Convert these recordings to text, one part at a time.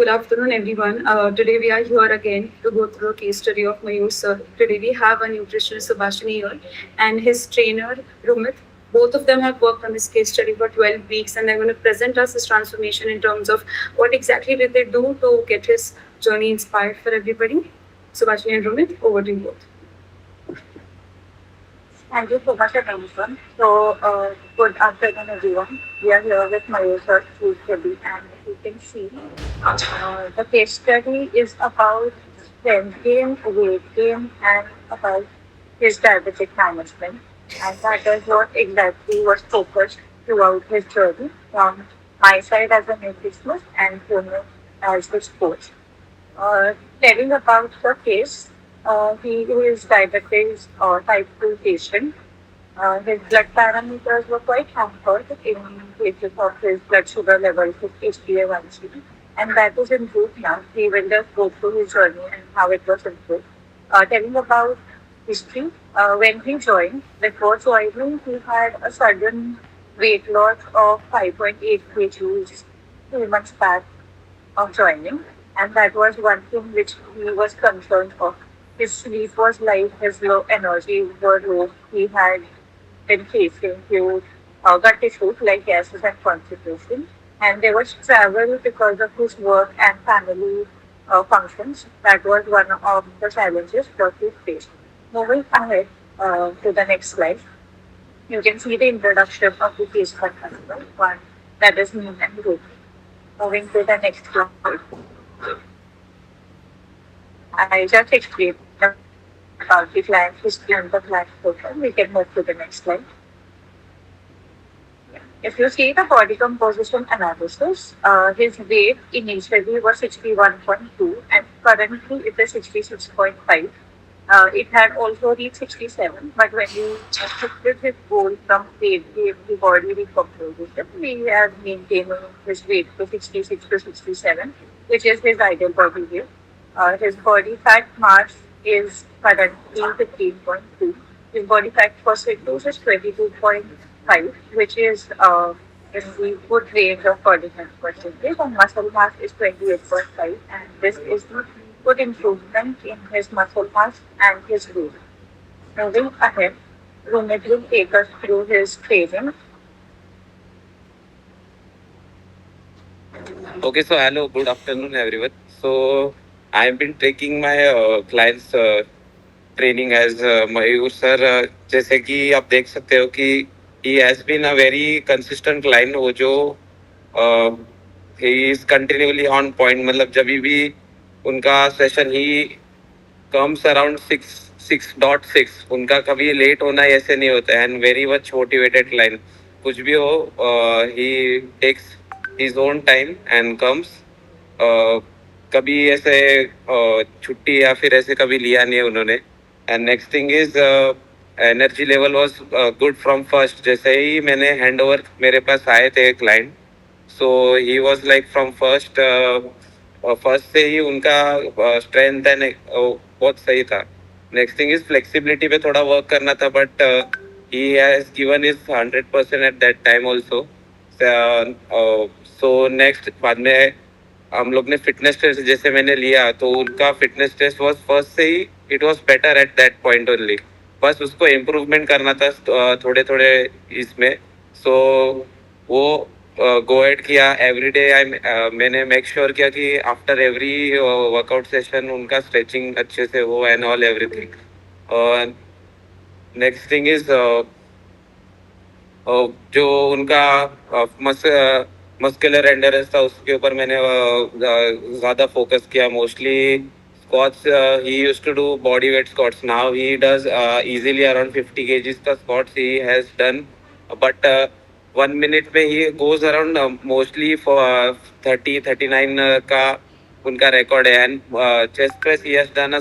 Good afternoon, everyone. Today we are here again to go through a case study of Mayur sir. Today we have a nutritionist Subhashini here and his trainer Rumit. Both of them have worked on this case study for 12 weeks and they're going to present us his transformation in terms of what exactly did they do to get his journey inspired for everybody. Subhashini and Rumit, over to you both. Thank you so much, everyone. Good afternoon, everyone. We are here with Mayur Food Study, and you can see the case study is about strength gain, weight gain, and about his diabetic management. And that is what exactly was focused throughout his journey from my side as a nutritionist and Puno as his coach. Telling about the case, he is diabetes or type 2 patient. His blood parameters were quite hampered in cases of his blood sugar levels with HbA1c, and that is improved now. He will just go through his journey and how it was improved. Telling about history, when he joined, before joining, he had a sudden weight loss of 5.8 kgs 2 months back of joining, and that was one thing which he was concerned of. His sleep was light, his low energy were low. He had been facing few gut issues like gases and constipation, and there was travel because of his work and family functions. That was one of the challenges that he faced. Moving ahead to the next slide, you can see the introduction of the case husband, one that is me and Ruth. Moving to the next slide. I just explained about the client history and the client profile. We can move to the next slide. If you see the body composition analysis, his weight initially was 61.2 and currently it is 66.5. It had also reached 67, but when we shifted his goal from weight gain to body recomposition, we are maintaining his weight to 66 to 67, which is his ideal body weight. His body fat mass is currently 15.2. His body fat percentage is 22.5, which is in the good range of body fat percentage, and muscle mass is 28.5, and this is the good improvement in his muscle mass and his weight. Moving ahead, Rumit will take us through his training. Okay, so hello, good afternoon, everyone. So I've been taking my clients training as Mayur sir जैसे कि आप देख सकते हो कि he has been a very consistent client वो जो he is continuously on point मतलब जब भी उनका सेशन ही कम्स अराउंड 6.6 उनका कभी लेट होना ऐसे नहीं होता है and very much motivated client कुछ भी हो ही takes his own time and comes कभी ऐसे छुट्टी या फिर ऐसे कभी लिया नहीं है उन्होंने and next thing is energy level was good from first जैसे ही मैंने हैंड ओवर मेरे पास आए थे client so he was like from first first से ही उनका स्ट्रेंथ एंड बहुत सही था नेक्स्ट थिंग इज फ्लेक्सिबिलिटी पे थोड़ा वर्क करना था but he has given is 100% at that time also so next बाद में हम लोग ने फिटनेस टेस्ट जैसे मैंने लिया तो उनका फिटनेस टेस्ट वाज फर्स्ट से ही it was better at that point only बस उसको इम्प्रूवमेंट करना था थोड़े थोड़े इसमें सो वो गो एड किया एवरी डे आई मैंने मेक श्योर किया कि आफ्टर एवरी वर्कआउट सेशन उनका स्ट्रेचिंग अच्छे से हो and all everything next thing is जो उनका मस्कुलर एंडोरेंस था उसके ऊपर मैंने ज़्यादा फोकस किया mostly squats he used to do body weight squats now he does easily around 50 kgs का squats he has done but 1 minute में he goes around mostly for 39 का उनका रिकॉर्ड है and chest press he has done a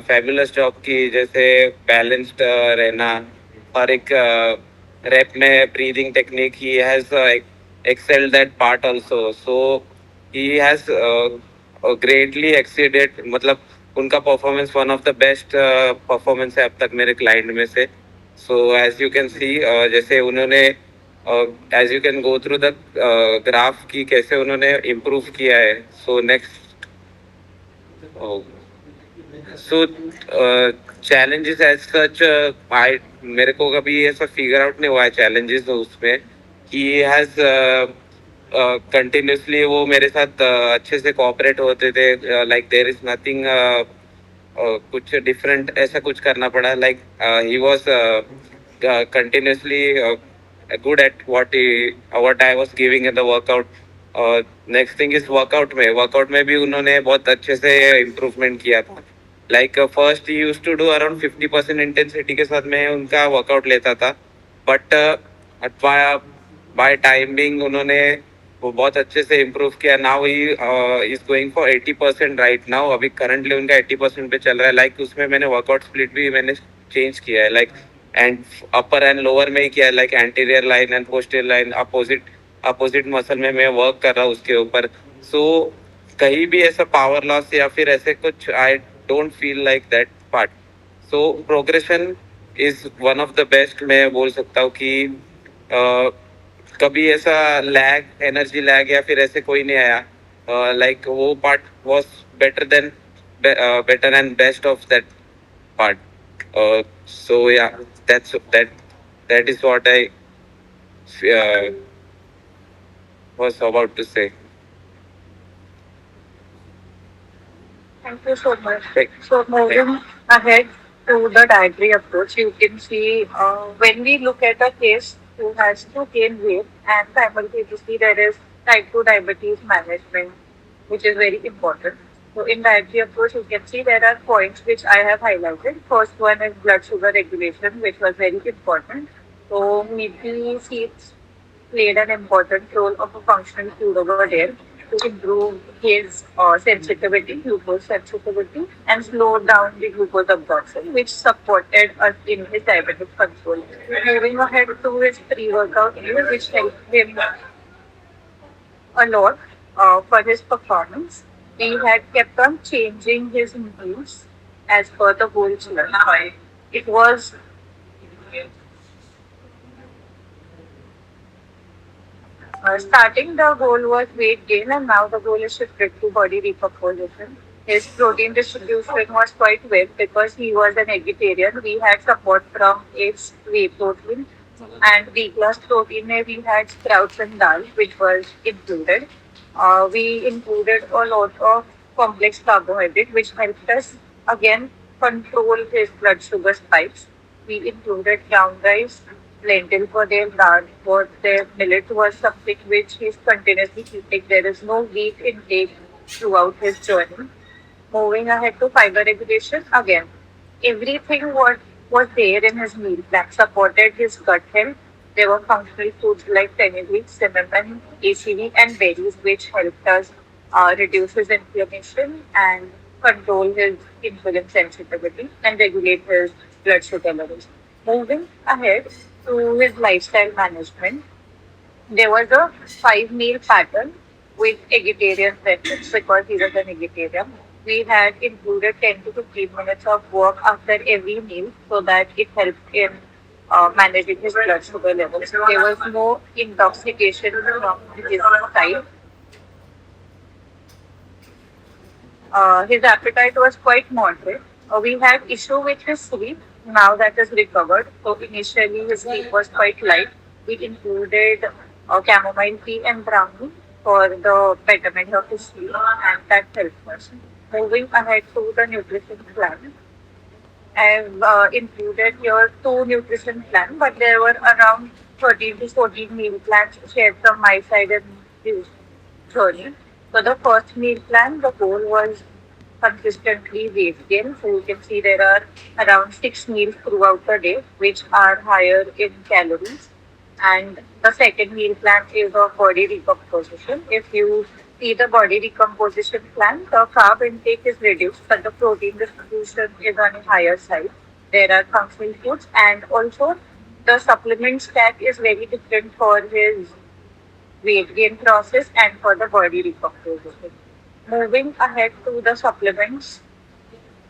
fabulous job की जैसे balanced रहना और एक rep में breathing technique he has excelled that part also so he has greatly exceeded मतलब उनका performance one of the best performance है अब तक मेरे client में से so as you can see जैसे उन्होंने as you can go through the graph कि कैसे उन्होंने इम्प्रूव किया है. So next, so challenges as such, I मेरे को कभी ऐसा फिगर आउट नहीं हुआ है challenges उसमें कि has कंटिन्यूसली वो मेरे साथ अच्छे से कोऑपरेट होते थे. लाइक देयर इज नथिंग कुछ डिफरेंट ऐसा कुछ करना पड़ा. Like he was continuously good at what I was giving in the workout. Next thing is workout में भी उन्होंने बहुत अच्छे से इम्प्रूवमेंट किया था. Like first he use to do around 50% intensity के साथ मैं उनका वर्कआउट लेता था. बट बाय टाइमिंग उन्होंने वो बहुत अच्छे से इम्प्रूव किया. Now he is going for 80% right now. अभी करंटली उनका 80% पे चल रहा है. लाइक उसमें मैंने वर्कआउट स्प्लिट भी मैंने चेंज किया है. Like and upper and lower में ही किया है. Like anterior line and posterior line opposite muscle में मैं वर्क कर रहा हूँ उसके ऊपर. सो कहीं भी ऐसा पावर लॉस या फिर ऐसे कुछ I don't feel like that part. So progression is one of the best. मैं बोल सकता हूँ कि कभी ऐसा लैग एनर्जी लैग या फिर ऐसे कोई नहीं आया. लाइक वो part was better and best of that part. So yeah that is what I was about to say. Thank you so much. Right. So moving ahead to the dietary approach, you can see when we look at a case who has to gain weight and simultaneously there is type 2 diabetes management, which is very important. So in dietary approach, you can see there are points which I have highlighted. First one is blood sugar regulation, which was very important. So meaty seeds played an important role of a functional food over there to improve his sensitivity, glucose sensitivity, and slow down the glucose absorption, which supported us in his diabetic control. Moving ahead to his pre-workout meal, which helped him a lot for his performance. We had kept on changing his meals as per the whole plan. It was starting the goal was weight gain and now the goal is shifted to body recomposition. His protein distribution was quite well because he was an vegetarian. We had support from its whey protein and B class protein we had sprouts and dal which was included. We included a lot of complex carbohydrate which helped us again control his blood sugar spikes. We included brown rice, lentil for their dal, for their millet was something which he's continuously eating. There is no wheat intake throughout his journey. Moving ahead to fiber regulation, again, everything was there in his meal plan, supported his gut health. There were functional foods like fenugreek, cinnamon, ACV, and berries, which helped us reduce his inflammation and control his insulin sensitivity and regulate his blood sugar levels. Moving ahead to his lifestyle management, there was a 5 meal pattern with vegetarian breakfast because he was an vegetarian. We had included 10 to 15 minutes of work after every meal so that it helped in managing his blood sugar levels. There was no intoxication from his side. His appetite was quite moderate. We had issue with his sleep. Now that is recovered. So initially his sleep was quite light. We included chamomile tea and brownie for the betterment of his sleep and that helped us. Moving ahead to the nutrition plan. I've included here 2 nutrition plans, but there were around 13 to 14 meal plans shared from my side and his journey. So the first meal plan, the goal was consistently weight gain. So you can see there are around 6 meals throughout the day, which are higher in calories. And the second meal plan is of body recomposition. If you see the body recomposition plan, the carb intake is reduced, but the protein distribution is on a higher side. There are functional foods, and also the supplement stack is very different for his weight gain process and for the body recomposition. Moving ahead to the supplements.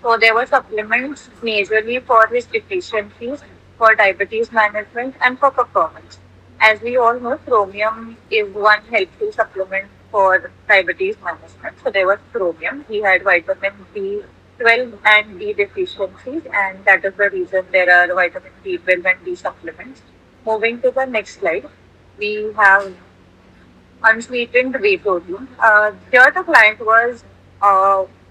So there were supplements majorly for his deficiencies, for diabetes management and for performance. As we all know, chromium is one helpful supplement for diabetes management. So there was chromium. He had vitamin B12 and D deficiencies, and that is the reason there are vitamin B12 and D supplements. Moving to the next slide, we have unsweetened whey protein. Here the client was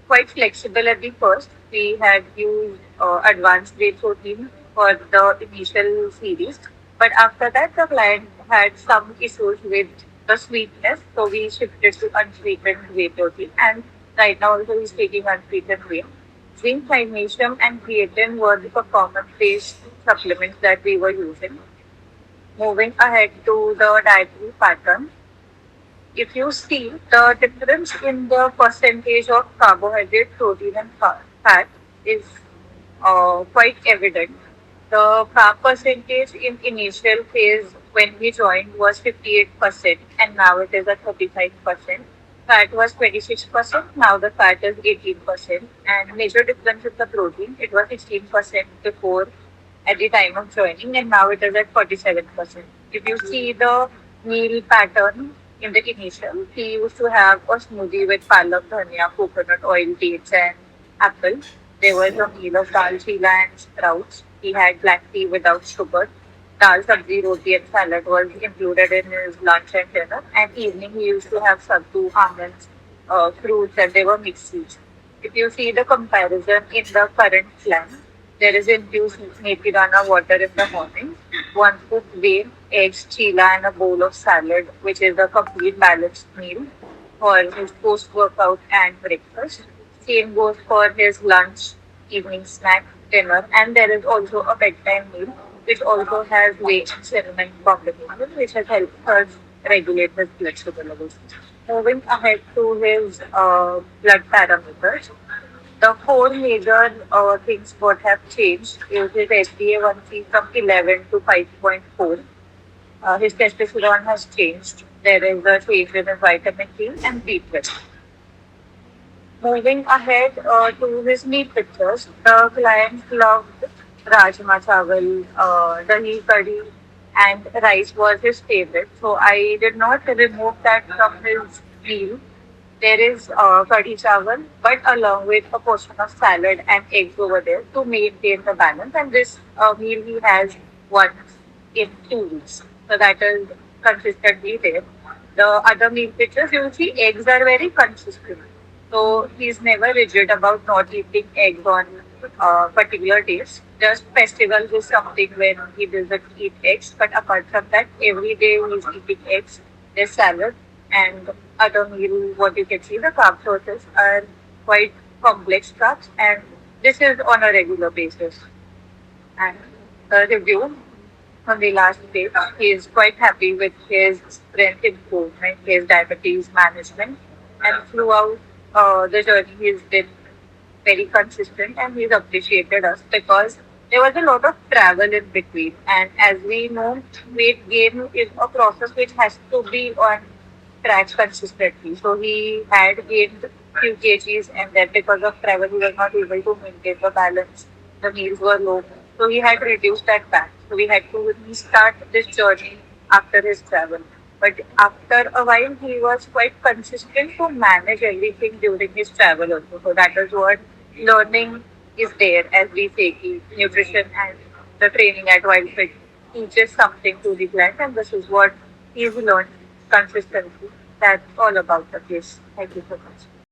quite flexible at the first. We had used advanced whey protein for the initial series, but after that the client had some issues with the sweetness, so we shifted to unsweetened whey protein, and right now also he's taking unsweetened whey. Zinc, magnesium, and creatine were the performance-based supplements that we were using. Moving ahead to the dietary pattern, if you see the difference in the percentage of carbohydrate, protein, and fat is quite evident. The carb percentage in initial phase when we joined was 58%, and now it is at 35%. Fat was 26%, now the fat is 18%. And major difference in the protein, it was 16% before at the time of joining, and now it is at 47%. If you see the meal pattern in the initial, he used to have a smoothie with palak, dhania, coconut oil, dates, and apple. There was a meal of dal, chila, and sprouts. He had black tea without sugar. Dal, sabzi, roti, and salad was included in his lunch and dinner. And evening, he used to have sattu, almonds, fruits, and they were mixed sweets. If you see the comparison in the current plan, there is infused methi dana water in the morning, one scoop whey, eggs, chila, and a bowl of salad, which is a complete balanced meal for his post-workout and breakfast. Same goes for his lunch, evening snack, dinner, and there is also a bedtime meal, which also has whey and cinnamon combination, which has helped us regulate his blood sugar levels. Moving ahead to his blood parameters, the four major things what have changed is his HbA1c from 11 to 5.4. His testosterone has changed. There is a change in his vitamin D and B12. Moving ahead to his meat pictures, the client loved rajma chawal, dahi curry, and rice was his favorite. So I did not remove that from his meal. There is curry chawal, but along with a portion of salad and eggs over there to maintain the balance. And this meal he has once in 2 weeks. So that is consistently there. The other meal pictures, you will see eggs are very consistent. So he's never rigid about not eating eggs on particular days. Just festivals is something when he doesn't eat eggs. But apart from that, every day he's eating eggs. There's salad and other meal. What you can see, the carb sources are quite complex carbs, and this is on a regular basis. And the review on the last page, he is quite happy with his strength improvement, his diabetes management, and throughout the journey, he's been very consistent and he's appreciated us because there was a lot of travel in between. And as we know, weight gain is a process which has to be on track consistently. So he had gained few kgs, and then because of travel, he was not able to maintain the balance. The meals were low, so he had reduced that back. So we had to restart this journey after his travel. But after a while, he was quite consistent to manage everything during his travel also. So that is what learning is there, as we say, ki nutrition and the training at Wildfit teaches something to the client, and this is what he's learned consistently. That's all about the case. Thank you so much.